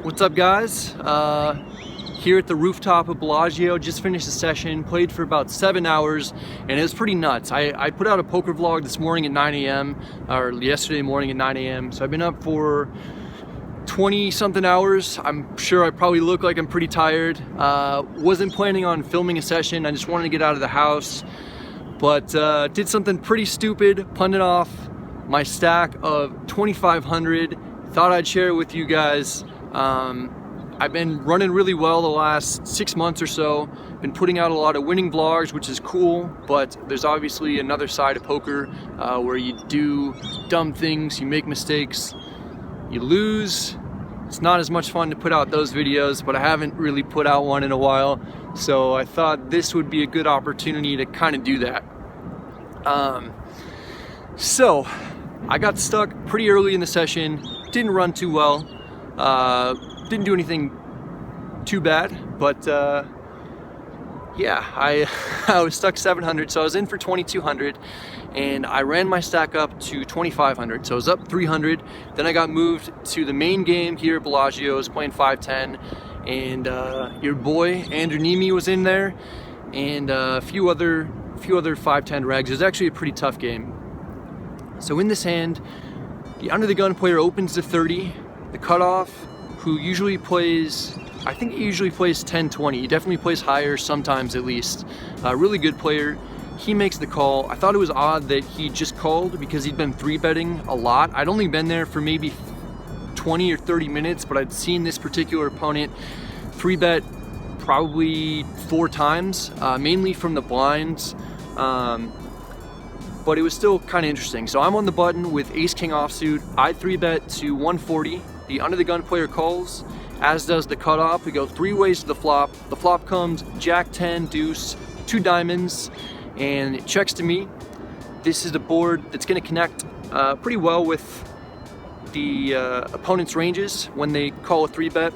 What's up, guys? Here at the rooftop of Bellagio, just finished the session, played for about 7 hours, and it was pretty nuts. I put out a poker vlog this morning at 9 a.m. or yesterday morning at 9 a.m. So I've been up for 20 something hours. I'm sure I probably look like I'm pretty tired. Wasn't planning on filming a session. I just wanted to get out of the house, but did something pretty stupid, punted off my stack of 2,500. Thought I'd share it with you guys. I've been running really well the last 6 months or so. Been putting out a lot of winning vlogs, which is cool, but there's obviously another side of poker where you do dumb things, you make mistakes, you lose. It's not as much fun to put out those videos, but I haven't really put out one in a while, so I thought this would be a good opportunity to kind of do that. So I got stuck pretty early in the session, didn't run too well. Didn't do anything too bad, but yeah, I was stuck 700, so I was in for 2,200, and I ran my stack up to 2,500, so I was up 300. Then I got moved to the main game here at Bellagio. I was playing 510, and your boy Andrew Nemi was in there, and a few other 510 regs. It was actually a pretty tough game. So in this hand, the under the gun player opens to 30. The cutoff, who usually plays, I think he usually plays 10-20. He definitely plays higher, sometimes at least. A really good player. He makes the call. I thought it was odd that he just called because he'd been 3-betting a lot. I'd only been there for maybe 20 or 30 minutes, but I'd seen this particular opponent 3-bet probably 4 times, mainly from the blinds. But it was still kind of interesting. So I'm on the button with ace-king offsuit. I 3-bet to 140. The under the gun player calls, as does the cutoff. We go 3 ways to the flop. The flop comes jack 10, deuce, 2 diamonds, and it checks to me. This is the board that's going to connect pretty well with the opponent's ranges when they call a 3-bet.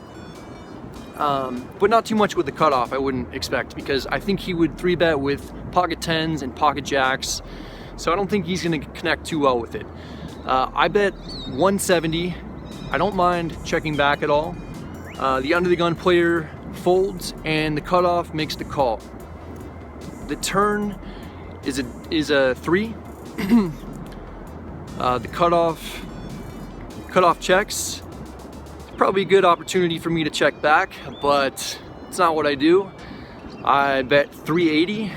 But not too much with the cutoff, I wouldn't expect, because I think he would 3-bet with pocket 10s and pocket jacks. So I don't think he's going to connect too well with it. I bet 170. I don't mind checking back at all. The under the gun player folds, and the cutoff makes the call. The turn is a 3. The cutoff checks. Probably a good opportunity for me to check back, but it's not what I do. I bet 380,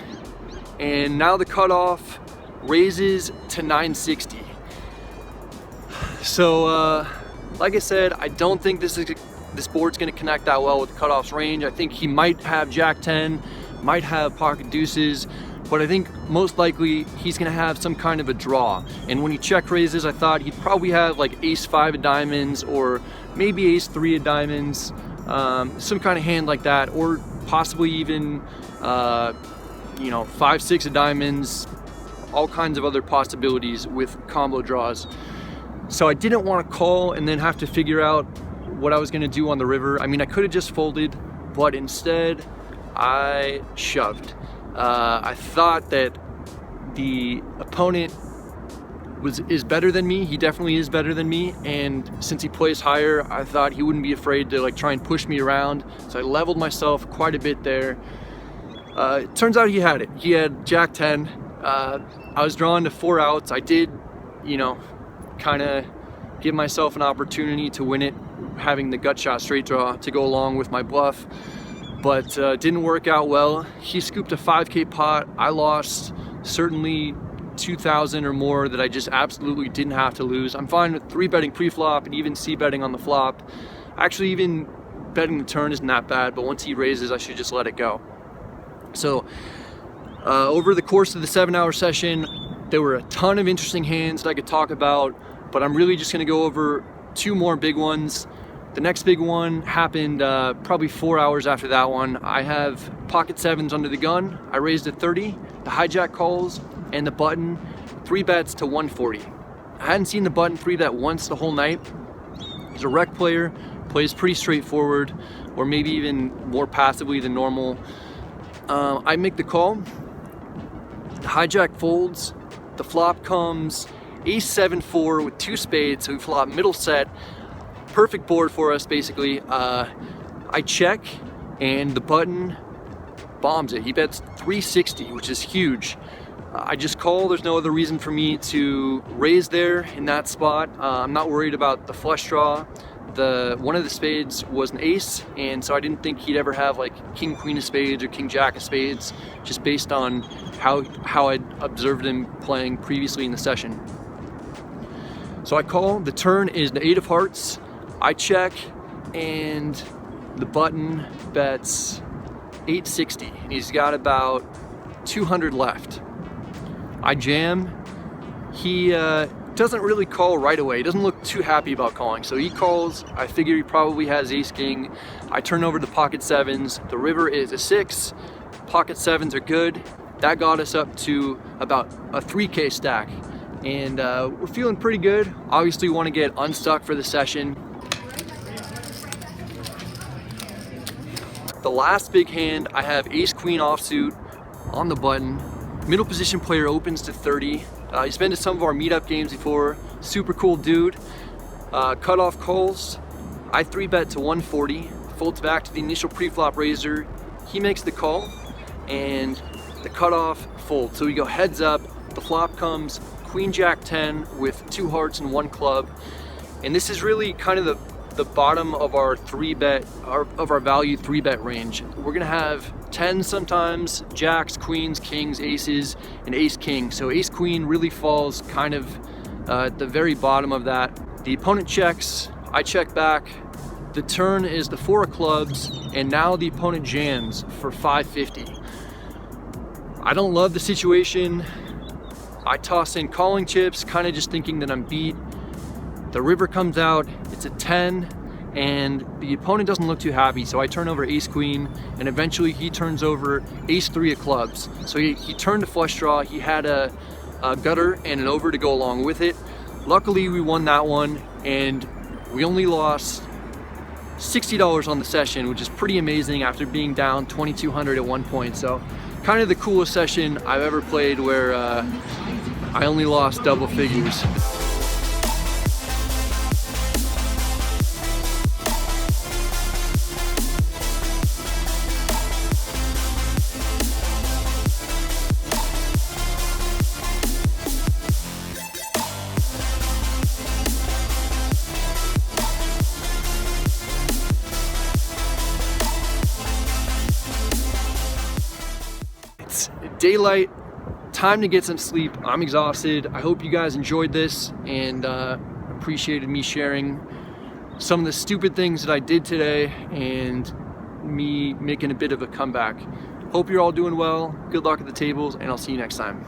and now the cutoff raises to 960. So like I said, I don't think this board's going to connect that well with the cutoff's range. I think he might have jack 10, might have pocket deuces, but I think most likely he's going to have some kind of a draw. And when he check raises, I thought he'd probably have like ace 5 of diamonds, or maybe ace 3 of diamonds, some kind of hand like that, or possibly even 5-6 of diamonds, all kinds of other possibilities with combo draws. So I didn't want to call and then have to figure out what I was going to do on the river. I mean, I could have just folded, but instead I shoved. I thought that the opponent is better than me. He definitely is better than me, and since he plays higher, I thought he wouldn't be afraid to like try and push me around. So I leveled myself quite a bit there. It turns out he had it. He had jack 10. I was drawn to 4 outs. I did, kind of give myself an opportunity to win it, having the gut shot straight draw to go along with my bluff, but didn't work out well. He scooped a 5K pot. I lost certainly 2,000 or more that I just absolutely didn't have to lose. I'm fine with 3-betting pre-flop and even c-betting on the flop. Actually, even betting the turn isn't that bad, but once he raises, I should just let it go. So over the course of the 7-hour session, there were a ton of interesting hands that I could talk about, but I'm really just going to go over 2 more big ones. The next big one happened probably 4 hours after that one. I have pocket 7s under the gun. I raised at 30, the hijack calls, and the button 3-bets to 140. I hadn't seen the button 3-bet once the whole night. He's a rec player, plays pretty straightforward, or maybe even more passively than normal. I make the call. The hijack folds. The flop comes ace 7-4 with 2 spades, so we flop middle set. perfect board for us, basically. I check, and the button bombs it. He bets 360, which is huge. I just call. There's no other reason for me to raise there in that spot. I'm not worried about the flush draw. One of the spades was an ace, and so I didn't think he'd ever have like king queen of spades or king jack of spades, just based on how I'd observed him playing previously in the session. So I call. The turn is the 8 of hearts. I check, and the button bets 860, and he's got about 200 left. I jam. He doesn't really call right away. He doesn't look too happy about calling, so he calls. I figure he probably has ace king. I turn over the pocket sevens. The river is a 6. Pocket sevens are good. That got us up to about a 3K stack, and we're feeling pretty good. Obviously, we want to get unstuck for the session. The last big hand, I have ace queen offsuit on the button. Middle position player opens to 30. He's been to some of our meetup games before. Super cool dude. Cutoff calls. I 3-bet to 140. Folds back to the initial pre-flop raiser. He makes the call, and the cutoff folds. So we go heads up. The flop comes queen jack 10 with 2 hearts and 1 club. And this is really kind of the bottom of our 3-bet, of our value 3-bet range. We're gonna have 10s sometimes, jacks, queens, kings, aces, and ace king. So ace queen really falls kind of at the very bottom of that. The opponent checks, I check back. The turn is the 4 of clubs, and now the opponent jams for 550. I don't love the situation. I toss in calling chips, kind of just thinking that I'm beat. The river comes out, it's a 10, and the opponent doesn't look too happy, so I turn over ace queen, and eventually he turns over ace 3 of clubs. So he turned a flush draw. He had a gutter and an over to go along with it. Luckily, we won that one, and we only lost $60 on the session, which is pretty amazing after being down 2,200 at one point. So kind of the coolest session I've ever played, where I only lost double figures. It's daylight, time to get some sleep. I'm exhausted. I hope you guys enjoyed this and appreciated me sharing some of the stupid things that I did today and me making a bit of a comeback. Hope you're all doing well. Good luck at the tables, and I'll see you next time.